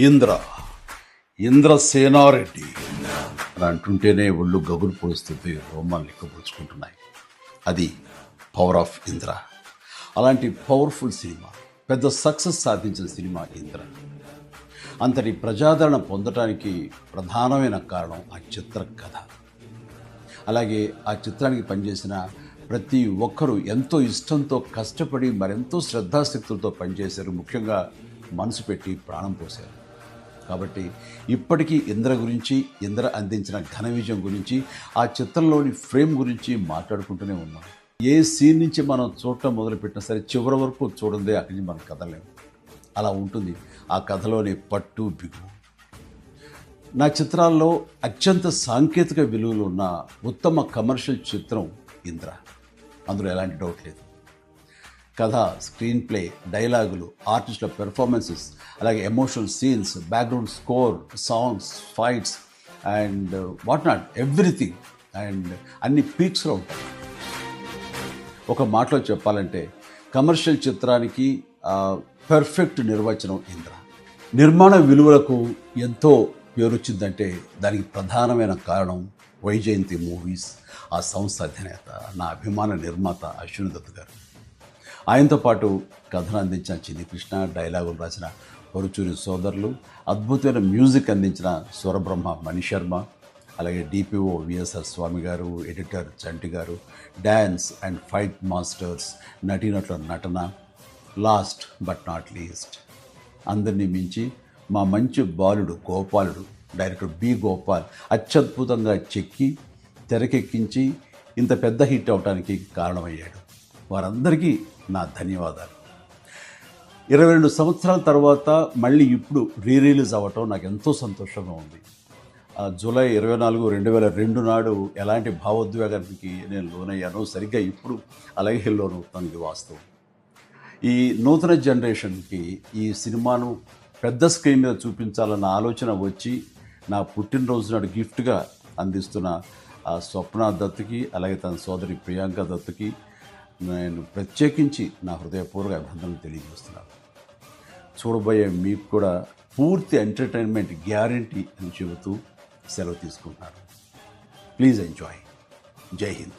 ఇంద్ర ఇంద్రసేనారెడ్డి అని అంటుంటేనే ఒళ్ళు గగురు పొడుస్తుంది, రోమాలు లెక్కపరుచుకుంటున్నాయి. అది పవర్ ఆఫ్ ఇంద్ర. అలాంటి పవర్ఫుల్ సినిమా, పెద్ద సక్సెస్ సాధించిన సినిమా ఇంద్ర. అంతటి ప్రజాదరణ పొందటానికి ప్రధానమైన కారణం ఆ చిత్ర కథ. అలాగే ఆ చిత్రానికి పనిచేసిన ప్రతి ఒక్కరూ ఎంతో ఇష్టంతో కష్టపడి మరెంతో శ్రద్ధాశక్తులతో పనిచేశారు. ముఖ్యంగా మనసు పెట్టి ప్రాణం పోశారు. కాబట్టి ఇప్పటికీ ఇంద్ర గురించి, ఇంద్ర అందించిన ఘన విజయం గురించి, ఆ చిత్రంలోని ఫ్రేమ్ గురించి మాట్లాడుకుంటూనే ఉన్నాం. ఏ సీన్ నుంచి మనం చూడటం మొదలుపెట్టినా సరే చివరి వరకు చూడందే అక్కడి నుంచి మనం కదలేము. అలా ఉంటుంది ఆ కథలోని పట్టు బిగు. నా చిత్రాల్లో అత్యంత సాంకేతిక విలువలు ఉన్న ఉత్తమ కమర్షియల్ చిత్రం ఇంద్ర. అందులో ఎలాంటి డౌట్ లేదు. కథ, స్క్రీన్ ప్లే, డైలాగులు, ఆర్టిస్టుల పెర్ఫార్మెన్సెస్, అలాగే emotional scenes, background score, songs, fights and what not, everything. And అన్ని పీక్స్లో ఉంటాయి. ఒక మాటలో చెప్పాలంటే కమర్షియల్ చిత్రానికి పర్ఫెక్ట్ నిర్వచనం ఇంద్ర. నిర్మాణ విలువలకు ఎంతో పేరొచ్చిందంటే దానికి ప్రధానమైన కారణం వైజయంతి మూవీస్, ఆ సంస్థ అధినేత, నా అభిమాన నిర్మాత అశ్విని దత్ గారు. ఆయనతో పాటు కథను అందించిన చిన్ని కృష్ణ, డైలాగులు రాసిన పరుచూరి సోదరులు, అద్భుతమైన మ్యూజిక్ అందించిన స్వరబ్రహ్మ మణిశర్మ, అలాగే డిపిఓ విఎస్ఆర్ స్వామి గారు, ఎడిటర్ చంటి గారు, డ్యాన్స్ అండ్ ఫైట్ మాస్టర్స్, నటీనటుల నటన, లాస్ట్ బట్ నాట్ లీస్ట్ అందరినీ మించి మా మంచి బాలుడు గోపాలుడు, డైరెక్టర్ బి గోపాల్ అత్యద్భుతంగా చెక్కి తెరకెక్కించి ఇంత పెద్ద హిట్ అవడానికి కారణమయ్యాడు. వారందరికీ నా ధన్యవాదాలు. 22 సంవత్సరాల తర్వాత మళ్ళీ ఇప్పుడు రిలీజ్ అవ్వటం నాకు ఎంతో సంతోషంగా ఉంది. జూలై 24, 2002 నాడు ఎలాంటి భావోద్వేగానికి నేను లోనయ్యానో సరిగ్గా ఇప్పుడు అలాగే లోనవుతానికి వాస్తవం. ఈ నూతన జనరేషన్కి ఈ సినిమాను పెద్ద స్క్రీన్ మీద చూపించాలన్న ఆలోచన వచ్చి నా పుట్టినరోజు నాడు గిఫ్ట్గా అందిస్తున్న స్వప్న దత్తుకి, అలాగే తన సోదరి ప్రియాంక దత్తుకి నేను ప్రత్యేకించి నా హృదయపూర్వక అభినందనలు తెలియజేస్తున్నాను. చూడబోయే మీకు కూడా పూర్తి ఎంటర్టైన్మెంట్ గ్యారంటీ అని చెబుతూ సెలవు తీసుకుంటున్నాను. Please enjoy. జై హింద్.